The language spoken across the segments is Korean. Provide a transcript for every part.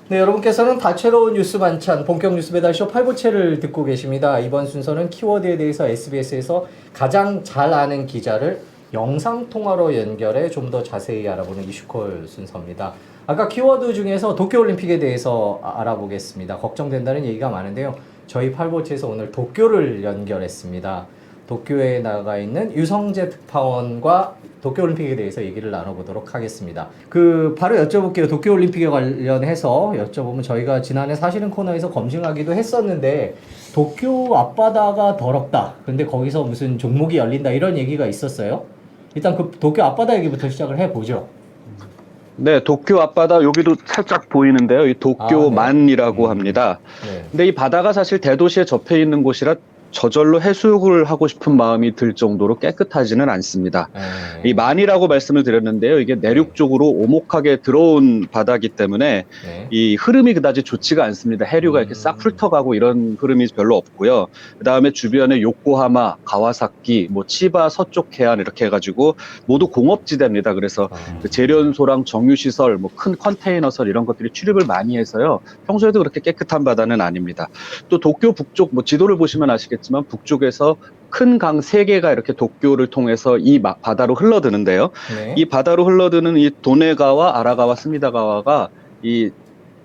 네, 여러분께서는 다채로운 뉴스 반찬 본격 뉴스 배달쇼 8부채를 듣고 계십니다. 이번 순서는 키워드에 대해서 SBS에서 가장 잘 아는 기자를 영상통화로 연결해 좀 더 자세히 알아보는 이슈콜 순서입니다. 아까 키워드 중에서 도쿄올림픽에 대해서 알아보겠습니다. 걱정된다는 얘기가 많은데요. 저희 8부채에서 오늘 도쿄를 연결했습니다. 도쿄에 나가 있는 유성재 특파원과 도쿄올림픽에 대해서 얘기를 나눠보도록 하겠습니다. 바로 여쭤볼게요. 도쿄올림픽에 관련해서 여쭤보면 저희가 지난해 사실은 코너에서 검증하기도 했었는데 도쿄 앞바다가 더럽다. 근데 거기서 무슨 종목이 열린다 이런 얘기가 있었어요. 일단 그 도쿄 앞바다 얘기부터 시작을 해보죠. 네, 도쿄 앞바다 여기도 살짝 보이는데요. 이 도쿄만이라고 합니다. 네. 근데 이 바다가 사실 대도시에 접해 있는 곳이라 저절로 해수욕을 하고 싶은 마음이 들 정도로 깨끗하지는 않습니다. 이 만이라고 말씀을 드렸는데요. 이게 내륙 쪽으로 오목하게 들어온 바다이기 때문에 이 흐름이 그다지 좋지가 않습니다. 해류가 이렇게 싹 훑어가고 이런 흐름이 별로 없고요. 그다음에 주변에 요코하마, 가와사키, 치바 서쪽 해안 이렇게 해가지고 모두 공업지대입니다. 그래서 그 재련소랑 정유시설, 큰 컨테이너설 이런 것들이 출입을 많이 해서요. 평소에도 그렇게 깨끗한 바다는 아닙니다. 또 도쿄 북쪽, 지도를 보시면 아시겠지만 북쪽에서 큰 강 3개가 이렇게 도쿄를 통해서 이 바다로 흘러드는데요. 네. 이 바다로 흘러드는 이 도네가와 아라가와 스미다가와가 이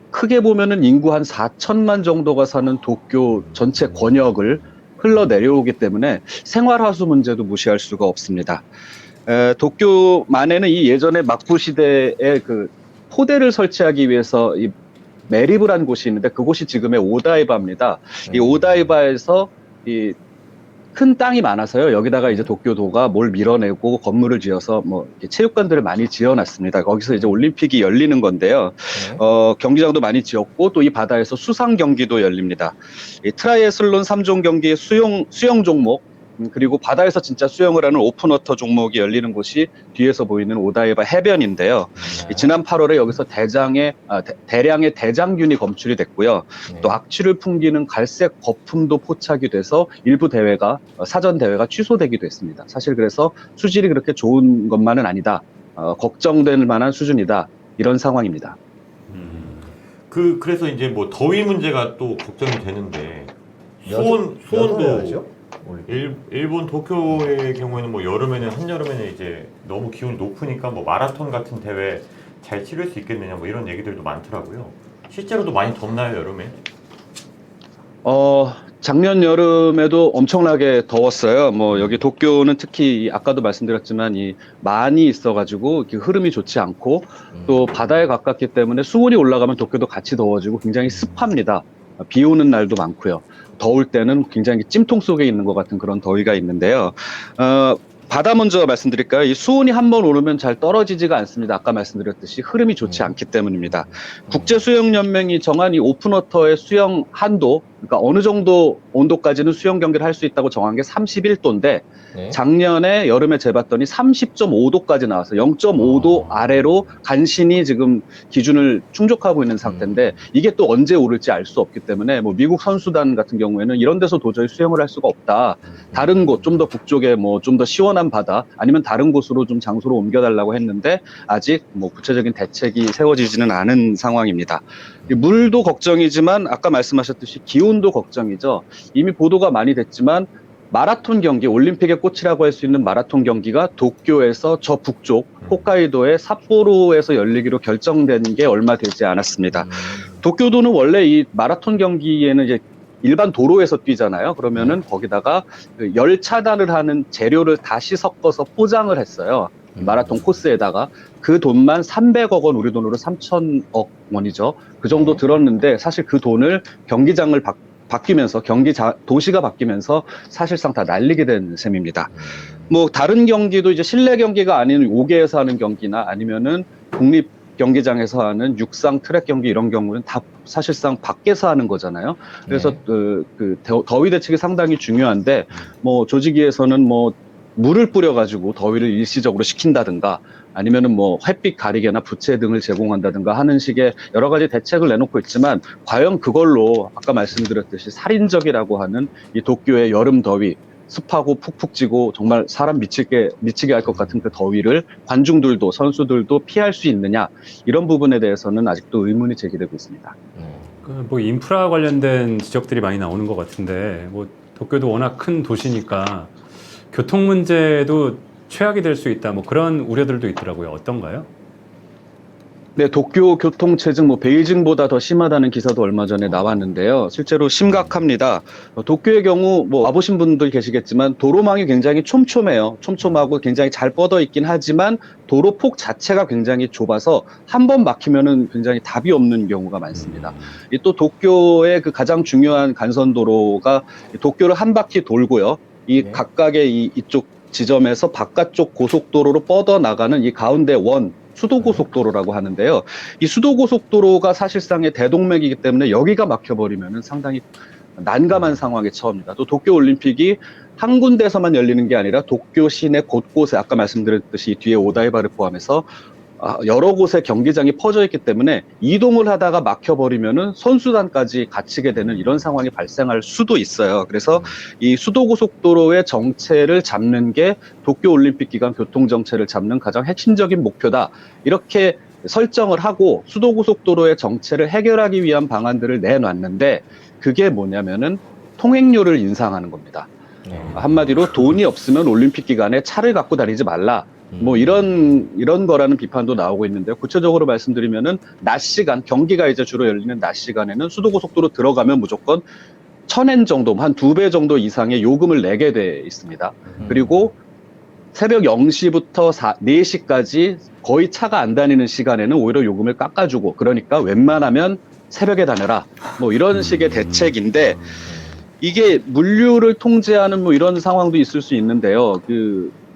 크게 보면은 인구 한 4천만 정도가 사는 도쿄 전체 권역을 흘러내려오기 때문에 생활하수 문제도 무시할 수가 없습니다. 도쿄만에는 이 예전에 막부 시대에 그 포대를 설치하기 위해서 이 매립을 곳이 있는데 그곳이 지금의 오다이바입니다. 이 오다이바에서 이 큰 땅이 많아서요. 여기다가 이제 도쿄도가 뭘 밀어내고 건물을 지어서 체육관들을 많이 지어놨습니다. 거기서 이제 올림픽이 열리는 건데요. 경기장도 많이 지었고 또 이 바다에서 수상 경기도 열립니다. 이 트라이애슬론 3종 경기의 수영 종목 그리고 바다에서 진짜 수영을 하는 오픈워터 종목이 열리는 곳이 뒤에서 보이는 오다이바 해변인데요. 지난 8월에 여기서 대량의 대장균이 검출이 됐고요. 또 악취를 풍기는 갈색 거품도 포착이 돼서 일부 사전 대회가 취소되기도 했습니다. 사실 그래서 수질이 그렇게 좋은 것만은 아니다. 걱정될 만한 수준이다. 이런 상황입니다. 그래서 이제 더위 문제가 또 걱정이 되는데 수온도 일본 도쿄의 경우에는 여름에는 한여름에는 이제 너무 기온이 높으니까 마라톤 같은 대회 잘 치를 수 있겠느냐 이런 얘기들도 많더라고요. 실제로도 많이 덥나요, 여름에? 작년 여름에도 엄청나게 더웠어요. 여기 도쿄는 특히 아까도 말씀드렸지만 이 만이 있어가지고 흐름이 좋지 않고 또 바다에 가깝기 때문에 수온이 올라가면 도쿄도 같이 더워지고 굉장히 습합니다. 비 오는 날도 많고요. 더울 때는 굉장히 찜통 속에 있는 것 같은 그런 더위가 있는데요. 바다 먼저 말씀드릴까요? 이 수온이 한번 오르면 잘 떨어지지가 않습니다. 아까 말씀드렸듯이 흐름이 좋지 않기 때문입니다. 국제수영연맹이 정한 이 오픈워터의 수영 한도, 그러니까 어느 정도 온도까지는 수영 경기를 할 수 있다고 정한 게 31도인데 작년에 여름에 재봤더니 30.5도까지 나와서 0.5도 아래로 간신히 지금 기준을 충족하고 있는 상태인데 이게 또 언제 오를지 알 수 없기 때문에 미국 선수단 같은 경우에는 이런 데서 도저히 수영을 할 수가 없다. 다른 곳, 좀 더 북쪽에 좀 더 시원한 바다 아니면 다른 곳으로 좀 장소로 옮겨달라고 했는데 아직 구체적인 대책이 세워지지는 않은 상황입니다. 물도 걱정이지만 아까 말씀하셨듯이 기온도 걱정이죠. 이미 보도가 많이 됐지만 마라톤 경기, 올림픽의 꽃이라고 할 수 있는 마라톤 경기가 도쿄에서 저 북쪽 홋카이도의 삿포로에서 열리기로 결정된 게 얼마 되지 않았습니다. 도쿄도는 원래 이 마라톤 경기에는 이제 일반 도로에서 뛰잖아요. 그러면은 거기다가 열 차단을 하는 재료를 다시 섞어서 포장을 했어요. 마라톤 코스에다가 그 돈만 300억 원, 우리 돈으로 3천억 원이죠. 그 정도 들었는데 사실 그 돈을 경기장을 바뀌면서 도시가 바뀌면서 사실상 다 날리게 된 셈입니다. 다른 경기도 이제 실내 경기가 아닌 5개에서 하는 경기나 아니면은 국립 경기장에서 하는 육상 트랙 경기 이런 경우는 다 사실상 밖에서 하는 거잖아요. 그래서 더위 대책이 상당히 중요한데 조직위에서는 물을 뿌려가지고 더위를 일시적으로 식힌다든가 아니면은 햇빛 가리개나 부채 등을 제공한다든가 하는 식의 여러 가지 대책을 내놓고 있지만 과연 그걸로 아까 말씀드렸듯이 살인적이라고 하는 이 도쿄의 여름 더위 습하고 푹푹 찌고 정말 사람 미치게 할 것 같은 그 더위를 관중들도 선수들도 피할 수 있느냐, 이런 부분에 대해서는 아직도 의문이 제기되고 있습니다. 뭐 인프라 관련된 지적들이 많이 나오는 것 같은데, 뭐 도쿄도 워낙 큰 도시니까 교통 문제도 최악이 될 수 있다, 뭐 그런 우려들도 있더라고요. 어떤가요? 네, 도쿄 교통체증 베이징보다 더 심하다는 기사도 얼마 전에 나왔는데요. 실제로 심각합니다. 도쿄의 경우 와보신 분들 계시겠지만 도로망이 굉장히 촘촘해요. 촘촘하고 굉장히 잘 뻗어 있긴 하지만 도로폭 자체가 굉장히 좁아서 한 번 막히면은 굉장히 답이 없는 경우가 많습니다. 또 도쿄의 그 가장 중요한 간선도로가 도쿄를 한 바퀴 돌고요. 각각의 이쪽 지점에서 바깥쪽 고속도로로 뻗어 나가는 이 가운데 수도고속도로라고 하는데요. 이 수도고속도로가 사실상의 대동맥이기 때문에 여기가 막혀버리면 상당히 난감한 상황에 처합니다. 또 도쿄올림픽이 한 군데서만 열리는 게 아니라 도쿄 시내 곳곳에, 아까 말씀드렸듯이 뒤에 오다이바를 포함해서 여러 곳에 경기장이 퍼져 있기 때문에 이동을 하다가 막혀버리면은 선수단까지 갇히게 되는 이런 상황이 발생할 수도 있어요. 그래서 이 수도고속도로의 정체를 잡는 게 도쿄올림픽 기간 교통정체를 잡는 가장 핵심적인 목표다, 이렇게 설정을 하고 수도고속도로의 정체를 해결하기 위한 방안들을 내놨는데, 그게 뭐냐면은 통행료를 인상하는 겁니다. 한마디로 돈이 없으면 올림픽 기간에 차를 갖고 다니지 말라, 이런 거라는 비판도 나오고 있는데요. 구체적으로 말씀드리면은 낮 시간, 경기가 이제 주로 열리는 낮 시간에는 수도고속도로 들어가면 무조건 1000엔 정도, 한 2배 정도 이상의 요금을 내게 돼 있습니다. 그리고 새벽 0시부터 4시까지 거의 차가 안 다니는 시간에는 오히려 요금을 깎아주고, 그러니까 웬만하면 새벽에 다녀라, 이런 식의 대책인데, 이게 물류를 통제하는 이런 상황도 있을 수 있는데요.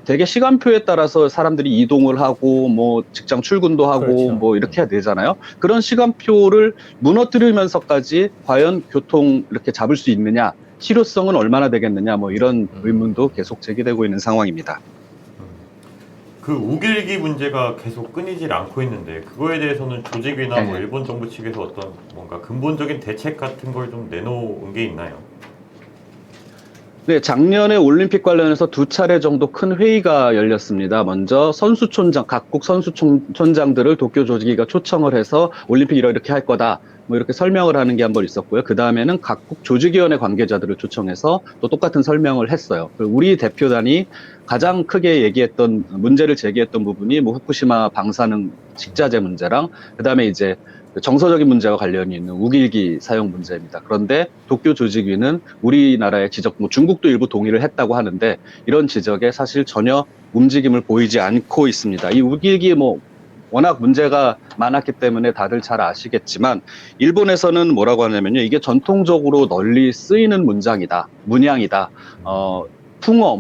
되게 시간표에 따라서 사람들이 이동을 하고 직장 출근도 하고 그렇죠. 이렇게 해야 되잖아요. 그런 시간표를 무너뜨리면서까지 과연 교통 이렇게 잡을 수 있느냐, 실효성은 얼마나 되겠느냐, 이런 의문도 계속 제기되고 있는 상황입니다. 그 우길기 문제가 계속 끊이질 않고 있는데, 그거에 대해서는 조직이나 네. 일본 정부 측에서 어떤 뭔가 근본적인 대책 같은 걸 좀 내놓은 게 있나요? 네, 작년에 올림픽 관련해서 2차례 정도 큰 회의가 열렸습니다. 먼저 각국 선수촌장들을 도쿄 조직위가 초청을 해서 올림픽 이렇게 할 거다, 이렇게 설명을 하는 게 한 번 있었고요. 그 다음에는 각국 조직위원회 관계자들을 초청해서 또 똑같은 설명을 했어요. 우리 대표단이 가장 크게 문제를 제기했던 부분이 후쿠시마 방사능 식자재 문제랑, 그 다음에 이제 정서적인 문제와 관련이 있는 우길기 사용 문제입니다. 그런데 도쿄 조직위는 우리나라의 지적, 중국도 일부 동의를 했다고 하는데, 이런 지적에 사실 전혀 움직임을 보이지 않고 있습니다. 이 우길기 워낙 문제가 많았기 때문에 다들 잘 아시겠지만, 일본에서는 뭐라고 하냐면요, 이게 전통적으로 널리 쓰이는 문양이다. 풍어,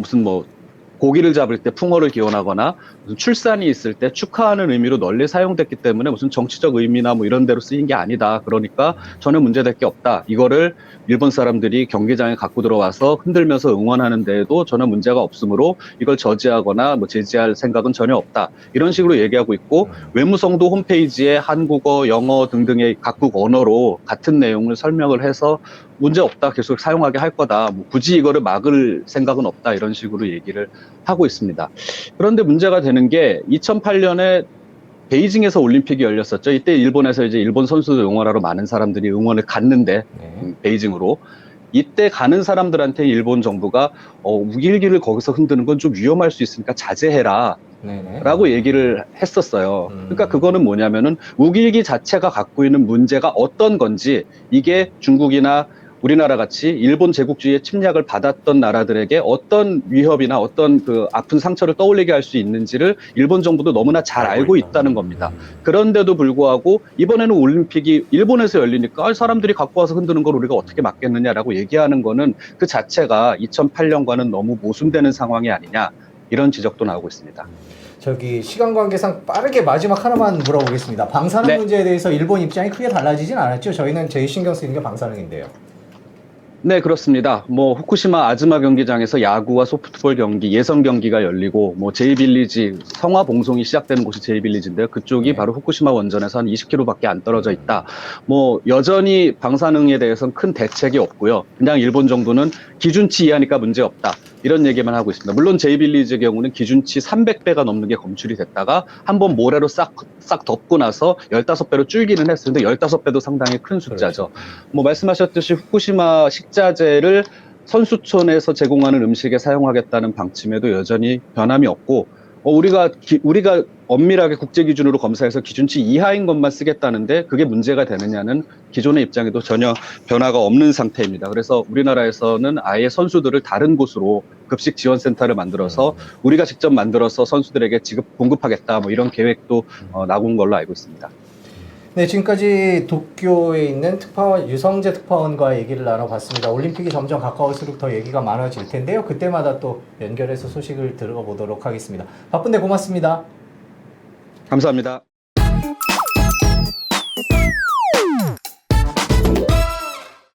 고기를 잡을 때 풍어를 기원하거나 무슨 출산이 있을 때 축하하는 의미로 널리 사용됐기 때문에 무슨 정치적 의미나 이런 데로 쓰인 게 아니다. 그러니까 전혀 문제될 게 없다. 이거를 일본 사람들이 경기장에 갖고 들어와서 흔들면서 응원하는 데에도 전혀 문제가 없으므로 이걸 저지하거나 제지할 생각은 전혀 없다. 이런 식으로 얘기하고 있고, 외무성도 홈페이지에 한국어, 영어 등등의 각국 언어로 같은 내용을 설명을 해서 문제 없다, 계속 사용하게 할 거다, 굳이 이거를 막을 생각은 없다, 이런 식으로 얘기를 하고 있습니다. 그런데 문제가 되는 게 2008년에 베이징에서 올림픽이 열렸었죠. 이때 일본에서 이제 일본 선수들 응원하러 많은 사람들이 응원을 갔는데, 베이징으로. 이때 가는 사람들한테 일본 정부가 우길기를 거기서 흔드는 건 좀 위험할 수 있으니까 자제해라, 라고 얘기를 했었어요. 그러니까 그거는 뭐냐면은 우길기 자체가 갖고 있는 문제가 어떤 건지, 이게 중국이나 우리나라 같이 일본 제국주의의 침략을 받았던 나라들에게 어떤 위협이나 어떤 아픈 상처를 떠올리게 할 수 있는지를 일본 정부도 너무나 잘 알고 있다는 겁니다. 그런데도 불구하고 이번에는 올림픽이 일본에서 열리니까 사람들이 갖고 와서 흔드는 걸 우리가 어떻게 막겠느냐라고 얘기하는 거는 그 자체가 2008년과는 너무 모순되는 상황이 아니냐, 이런 지적도 나오고 있습니다. 시간 관계상 빠르게 마지막 하나만 물어보겠습니다. 방사능 네. 문제에 대해서 일본 입장이 크게 달라지진 않았죠? 저희는 제일 신경 쓰이는 게 방사능인데요. 네, 그렇습니다. 후쿠시마 아즈마 경기장에서 야구와 소프트볼 경기, 예선 경기가 열리고, 제이빌리지, 성화 봉송이 시작되는 곳이 제이빌리지인데요. 그쪽이 바로 후쿠시마 원전에서 한 20km밖에 안 떨어져 있다. 여전히 방사능에 대해서는 큰 대책이 없고요. 그냥 일본 정부는 기준치 이하니까 문제 없다. 이런 얘기만 하고 있습니다. 물론 제이빌리즈의 경우는 기준치 300배가 넘는 게 검출이 됐다가 한번 모래로 싹 덮고 나서 15배로 줄기는 했었는데 15배도 상당히 큰 숫자죠. 뭐 말씀하셨듯이 후쿠시마 식자재를 선수촌에서 제공하는 음식에 사용하겠다는 방침에도 여전히 변함이 없고 우리가 엄밀하게 국제 기준으로 검사해서 기준치 이하인 것만 쓰겠다는데 그게 문제가 되느냐는 기존의 입장에도 전혀 변화가 없는 상태입니다. 그래서 우리나라에서는 아예 선수들을 다른 곳으로 급식 지원센터를 만들어서 우리가 직접 만들어서 선수들에게 공급하겠다 뭐 이런 계획도 나온 걸로 알고 있습니다. 네, 지금까지 도쿄에 있는 특파원 유성재 특파원과 얘기를 나눠봤습니다. 올림픽이 점점 가까울수록 더 얘기가 많아질 텐데요. 그때마다 또 연결해서 소식을 들어보도록 하겠습니다. 바쁜데 고맙습니다. 감사합니다.